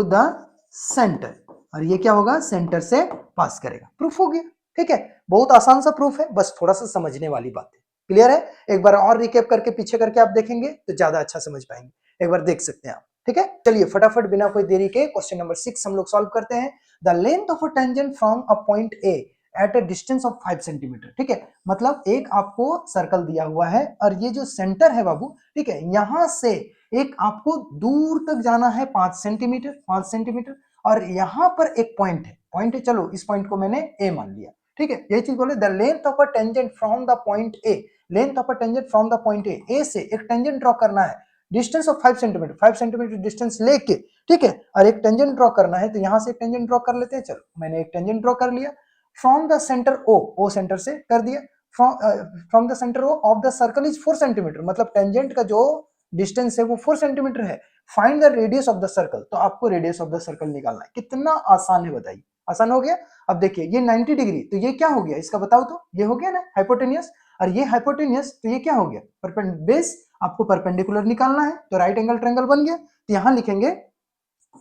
the centre, और ये क्या होगा, सेंटर से पास करेगा। प्रूफ हो गया, ठीक है, बहुत आसान सा प्रूफ है, बस थोड़ा सा समझने वाली बात है। क्लियर है? एक बार और रिकैप करके पीछे करके आप देखेंगे तो ज्यादा अच्छा समझ पाएंगे, एक बार देख सकते हैं आप, ठीक है। चलिए फटाफट बिना कोई देरी के क्वेश्चन नंबर 6 हम लोग सॉल्व करते हैं। The length of a tangent from a point A at a distance of 5 centimetre, ठीक है। मतलब एक आपको सर्कल दिया हुआ है और ये जो सेंटर है बाबू, ठीक है, यहां से एक आपको दूर तक जाना है 5 सेंटीमीटर, और यहां पर एक पॉइंट है, चलो इस पॉइंट को मैंने ए मान लिया, ठीक है। यही चीज बोले, the length of a tangent from the point A, length of a tangent from the point A से एक टेंजेंट ड्रॉ करना है, distance of 5 centimetre, 5 centimetre distance लेके, ठीक है, और एक टेंजेंट ड्रॉ करना है, तो यहां से एक टेंजेंट ड्रॉ कर लेते हैं। चलो मैंने एक टेंजेंट ड्रॉ कर लिया from the centre O centre से कर दिया, from the centre O of the circle is 4 centimetre, मतलब टेंजेंट का जो डिस्टेंस है वो 4 सेंटीमीटर है। Find the radius of the circle, तो आपको रेडियस ऑफ द सर्कल निकालना है। कितना आसान है बताइए, आसान हो गया। अब देखिए ये 90 डिग्री, तो ये क्या हो गया इसका बताओ तो, ये हो गया ना हाइपोटेनियस, और ये हाइपोटेनियस, तो ये क्या हो गया बेस, आपको परपेंडिकुलर निकालना है, तो राइट एंगल ट्रायंगल बन गया। तो यहां लिखेंगे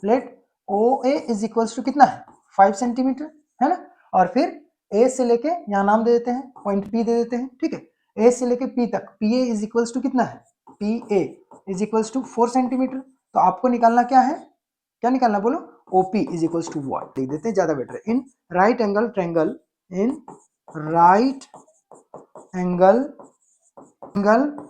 let O A is equals to कितना है 5 सेंटीमीटर, है ना। और फिर ए से लेके यहाँ नाम दे देते हैं, पॉइंट पी दे देते हैं, ठीक है। ए से लेके पी तक P A is equals to कितना है, P A is equals to 4 centimetre. तो आपको निकालना क्या है, क्या निकालना बोलो, OP is equals to what लिख देते हैं, ज्यादा बेटर है। In right angle triangle, in right angle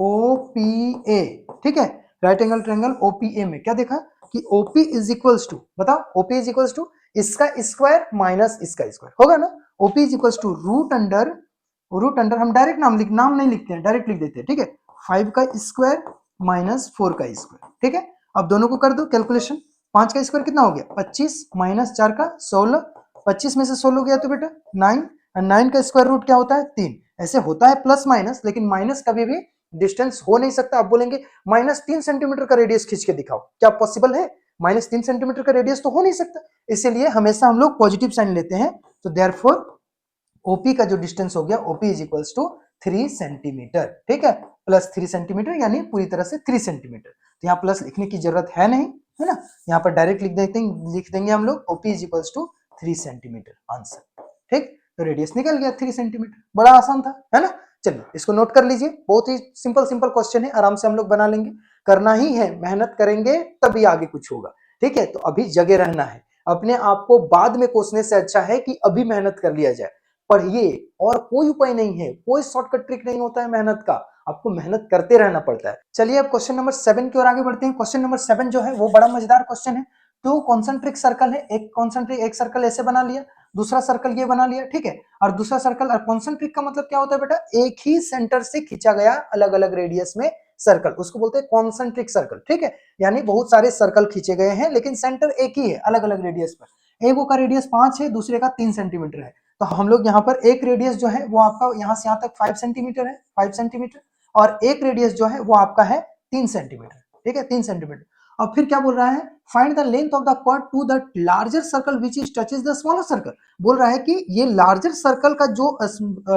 OPA, ठीक है। राइट एंगल ट्रायंगल ओपीए में क्या देखा कि ओपी इज इक्वल्स टू, बताओ ओपी इज इक्वल्स टू इसका स्क्वायर माइनस इसका स्क्वायर होगा ना। OP is equals to root under हम डायरेक्ट नाम नहीं लिखते हैं, डायरेक्ट लिख देते हैं, ठीक है। 5 का स्क्वायर माइनस 4 का स्क्वायर, ठीक है। अब दोनों को कर दो कैलकुलेशन, 5 का स्क्वायर कितना हो गया 25 माइनस 4 का 16, 25 में से 16 गया तो बेटा 9, और 9 का स्क्वायर रूट क्या होता है 3। ऐसे होता है प्लस माइनस, लेकिन माइनस कभी भी डिस्टेंस हो नहीं सकता। आप बोलेंगे -3 सेंटीमीटर का रेडियस खींच के दिखाओ, क्या पॉसिबल है, -3 सेंटीमीटर का रेडियस तो हो नहीं सकता। इसीलिए हमेशा हम लोग पॉजिटिव साइन लेते हैं। तो देयरफॉर ओपी का जो डिस्टेंस हो गया OP is equals to 3 centimetre, ठीक है, प्लस 3 सेंटीमीटर यानी पूरी तरह से 3 सेंटीमीटर। तो यहाँ प्लस लिखने की जरूरत है नहीं, है ना, यहाँ पर डायरेक्ट लिख देंगे हम लोग OP is equals to 3 centimetre answer, ठीक। तो रेडियस निकल गया 3 सेंटीमीटर, बड़ा आसान था, है ना। चलिए इसको नोट कर लीजिए, बहुत ही सिंपल क्वेश्चन है, आराम से हम लोग बना लेंगे। करना ही है, मेहनत करेंगे तभी आगे कुछ होगा, ठीक है। तो अभी जगे रहना है, अपने आप को बाद में कोसने से अच्छा है कि अभी मेहनत कर लिया जाए। पढ़िए, और कोई उपाय नहीं है, कोई शॉर्टकट ट्रिक नहीं होता है मेहनत का, आपको मेहनत करते रहना पड़ता है। चलिए अब क्वेश्चन नंबर 7 की ओर आगे बढ़ते हैं। क्वेश्चन नंबर 7 जो है वो बड़ा मजेदार क्वेश्चन है। टू कॉन्सेंट्रिक सर्कल है, एक सर्कल ऐसे बना लिया, दूसरा सर्कल ये बना लिया, ठीक है। और दूसरा सर्कल, और कॉन्सेंट्रिक का मतलब क्या होता है बेटा, एक ही सेंटर से खींचा गया अलग अलग रेडियस में सर्कल, उसको बोलते हैं कॉन्सेंट्रिक सर्कल, ठीक है। यानी बहुत सारे सर्कल खींचे गए हैं लेकिन सेंटर एक ही है अलग अलग रेडियस पर। एक का रेडियस 5 है, दूसरे का 3 सेंटीमीटर है। तो हम लोग यहाँ पर एक रेडियस जो है वो आपका यहाँ से यहाँ तक 5 सेंटीमीटर है, 5 सेंटीमीटर, और एक रेडियस जो है वो आपका है 3 सेंटीमीटर, ठीक है, 3 सेंटीमीटर। और फिर क्या बोल रहा है, find the length of the chord to the larger circle which is touches the smaller circle. बोल रहा है कि ये लार्जर सर्कल का जो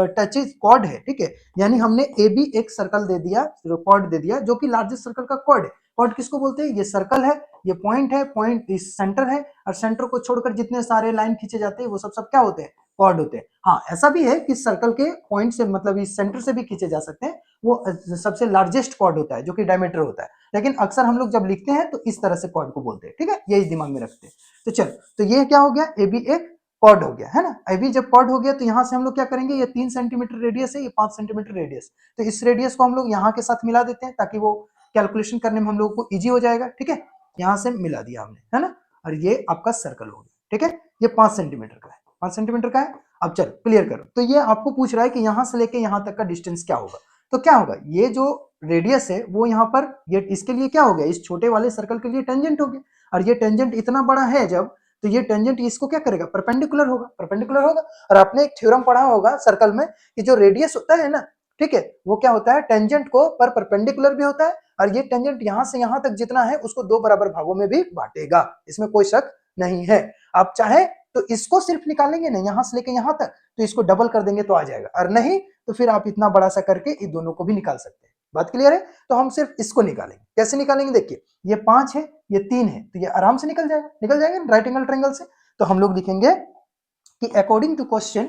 टचेज कॉर्ड है, ठीक है, यानी हमने ए बी एक सर्कल दे दिया, कॉर्ड दे दिया जो कि लार्जर सर्कल का कॉर्ड है। कॉर्ड किसको बोलते हैं, ये सर्कल है, ये पॉइंट है, पॉइंट इस सेंटर है, और सेंटर को छोड़कर जितने सारे लाइन खींचे जाते हैं वो सब क्या होते हैं, कॉर्ड होते हैं। हाँ ऐसा भी है कि सर्कल के पॉइंट से मतलब इस सेंटर से भी खींचे जा सकते हैं, वो सबसे लार्जेस्ट कॉर्ड होता है जो कि डायमीटर होता है। लेकिन अक्सर हम लोग जब लिखते हैं तो इस तरह से कॉर्ड को बोलते हैं, ठीक है, यही दिमाग में रखते हैं। तो चल, तो ये क्या हो गया, ए बी एक कॉर्ड हो गया, है ना। ए बी जब कॉर्ड हो गया तो यहाँ से हम लोग क्या करेंगे, ये 3 सेंटीमीटर रेडियस है, ये 5 सेंटीमीटर रेडियस, तो इस रेडियस को हम लोग यहाँ के साथ मिला देते हैं ताकि वो कैलकुलेशन करने में हम लोग को इजी हो जाएगा, ठीक है। यहाँ से मिला दिया हमने, है ना, और ये आपका सर्कल हो गया, ठीक है। ये 5 सेंटीमीटर का है, 5 सेंटीमीटर का है। अब चलो क्लियर करो, तो ये आपको पूछ रहा है कि यहाँ से लेके यहाँ तक का डिस्टेंस क्या होगा। तो क्या होगा, ये जो रेडियस है वो यहाँ पर, ये इसके लिए क्या हो गया, इस छोटे वाले सर्कल के लिए टेंजेंट हो गया, और ये टेंजेंट इतना बड़ा है जब, तो ये टेंजेंट इसको क्या करेगा, परपेंडिकुलर होगा, परपेंडिकुलर होगा। और आपने एक थ्योरम पढ़ा होगा सर्कल में कि जो रेडियस होता है ना, ठीक है, वो क्या होता है, टेंजेंट को पर परपेंडिकुलर भी होता है, और ये टेंजेंट यहाँ से यहाँ तक जितना है उसको 2 बराबर भागों में भी बांटेगा, इसमें कोई शक नहीं है। आप चाहे तो इसको सिर्फ निकालेंगे ना, यहाँ से लेके यहाँ तक, तो इसको डबल कर देंगे तो आ जाएगा, और नहीं तो फिर आप इतना बड़ा सा करके इन दोनों को भी निकाल सकते हैं। बात क्लियर है। तो हम सिर्फ इसको निकालेंगे, कैसे निकालेंगे, देखिए ये 5 है, ये 3 है, तो ये आराम से निकल जाएगा राइट एंगल ट्रायंगल से। तो हम लोग लिखेंगे कि अकॉर्डिंग टू क्वेश्चन,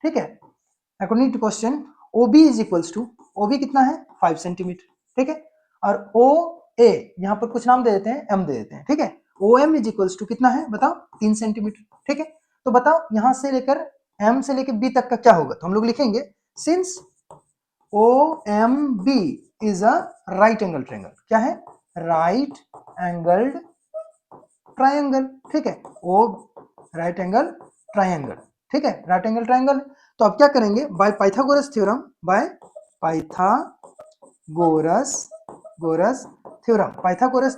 ठीक है, according to question OB is equals to, OB कितना है 5 सेंटीमीटर, ठीक है, और OA यहाँ पर कुछ नाम दे देते हैं, M दे देते हैं, ठीक है। OM इज इक्वल्स टू कितना है बताओ, 3 सेंटीमीटर, ठीक है। तो बताओ यहाँ से लेकर M से लेकर B तक का क्या होगा, तो हम लोग लिखेंगे since OMB is a right angle triangle, क्या है, राइट एंगल्ड ट्रायंगल, ठीक है, ओ राइट एंगल ट्रायंगल, ठीक है, राइट एंगल ट्रायंगल। तो अब क्या करेंगे, by Pythagoras theorem, by Pythagoras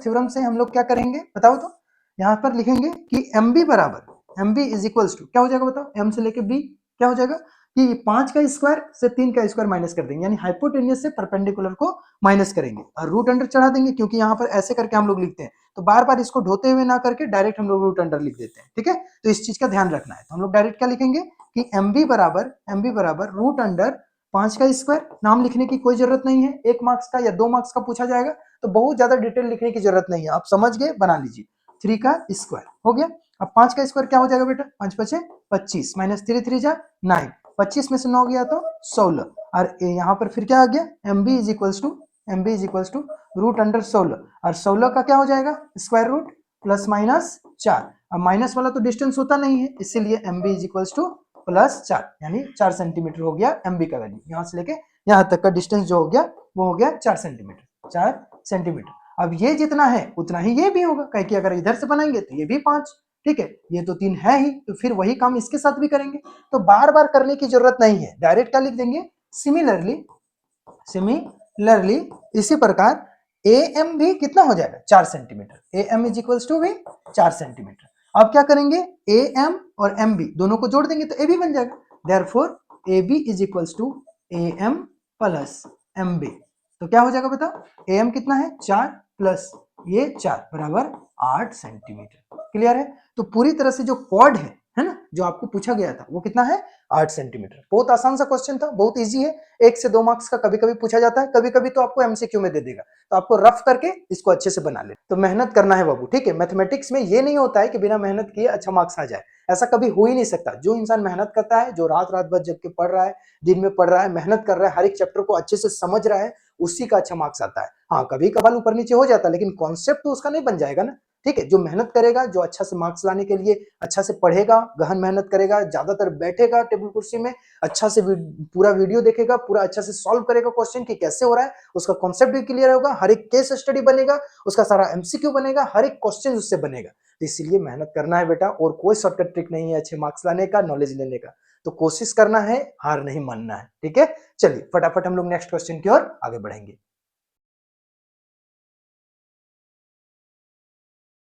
theorem से हम लोग क्या करेंगे बताओ तो, यहाँ पर लिखेंगे कि MB बराबर, MB इज इक्वल्स टू क्या हो जाएगा बताओ, M से लेके B क्या हो जाएगा, कि 5 का स्क्वायर से 3 का स्क्वायर माइनस कर देंगे, यानी हाइपोटेन्यूस से परपेंडिकुलर को माइनस करेंगे और रूट अंडर चढ़ा देंगे, क्योंकि यहाँ पर ऐसे करके हम लोग लिखते हैं, तो बार बार इसको ढोते हुए ना करके डायरेक्ट हम लोग रूट अंडर लिख देते हैं। ठीक है, तो इस चीज का ध्यान रखना है। तो हम लोग डायरेक्ट क्या लिखेंगे कि एम बी बराबर रूट अंडर 5 का स्क्वायर। नाम लिखने की कोई जरूरत नहीं है, 1 मार्क्स का या 2 मार्क्स का पूछा जाएगा तो बहुत ज्यादा डिटेल लिखने की जरूरत नहीं है, आप समझ गए, बना लीजिए। 3 का स्क्वायर हो गया। अब 5 का स्क्वायर क्या हो जाएगा बेटा, 5 पचे 25 माइनस 3 3 जा 9, 25 में से 9 गया तो 16, और यहाँ पर फिर क्या आ गया, M B is equals to root under 16, और 16 का क्या हो जाएगा स्क्वायर रूट प्लस माइनस 4। अब माइनस वाला तो डिस्टेंस होता नहीं है, इसीलिए M B is equals to plus 4, यानी 4 सेंटीमीटर हो गया एम बी का वैल्यू। यहाँ से लेके यहाँ तक का डिस्टेंस जो हो गया वो हो गया 4 सेंटीमीटर, 4 सेंटीमीटर। अब ये जितना है उतना ही ये भी होगा, कहीं कि अगर इधर से बनाएंगे तो ये भी 5, ठीक है, ये तो 3 है ही, तो फिर वही काम इसके साथ भी करेंगे, तो बार बार करने की जरूरत नहीं है, डायरेक्ट क्या लिख देंगे, सिमिलरली इसी प्रकार ए एम भी कितना हो जाएगा 4 centimetre, A M is equals to भी 4 सेंटीमीटर। अब क्या करेंगे, ए एम और एम बी दोनों को जोड़ देंगे तो ए बी बन जाएगा, therefore A B is equals to A M plus M B. तो क्या हो जाएगा बताओ, ए एम कितना है 4 प्लस ये 4 बराबर 8 सेंटीमीटर। क्लियर है, तो पूरी तरह से जो कॉर्ड है ना, जो आपको पूछा गया था वो कितना है 8 सेंटीमीटर। बहुत आसान सा क्वेश्चन था, बहुत इजी है, 1 से 2 मार्क्स का कभी कभी पूछा जाता है, कभी कभी तो आपको एमसीक्यू में दे देगा, तो आपको रफ करके इसको अच्छे से बना ले। तो मेहनत करना है बाबू, ठीक है, मैथमेटिक्स में ये नहीं होता है कि बिना मेहनत किए अच्छा मार्क्स आ जाए, ऐसा कभी हो ही नहीं सकता। जो इंसान मेहनत करता है, जो रात रात भर जग के पढ़ रहा है, दिन में पढ़ रहा है, मेहनत कर रहा है, हर एक चैप्टर को अच्छे से समझ रहा है, उसी का अच्छा मार्क्स आता है। हाँ, कभी कभार ऊपर नीचे हो जाता है, लेकिन कॉन्सेप्ट तो उसका नहीं बन जाएगा ना। ठीक है, जो मेहनत करेगा, जो अच्छा से मार्क्स लाने के लिए अच्छा से पढ़ेगा, गहन मेहनत करेगा, ज्यादातर बैठेगा टेबल कुर्सी में, अच्छा से पूरा वीडियो देखेगा, पूरा अच्छा से सॉल्व करेगा क्वेश्चन कि कैसे हो रहा है, उसका कॉन्सेप्ट भी क्लियर होगा, हर एक केस स्टडी बनेगा, उसका सारा एमसीक्यू बनेगा, हर एक क्वेश्चन उससे बनेगा। तो इसीलिए मेहनत करना है बेटा, और कोई शॉर्टकट ट्रिक नहीं है अच्छे मार्क्स लाने का, नॉलेज लेने का। तो कोशिश करना है, हार नहीं मानना है। ठीक है, चलिए फटाफट हम लोग नेक्स्ट क्वेश्चन की ओर आगे बढ़ेंगे।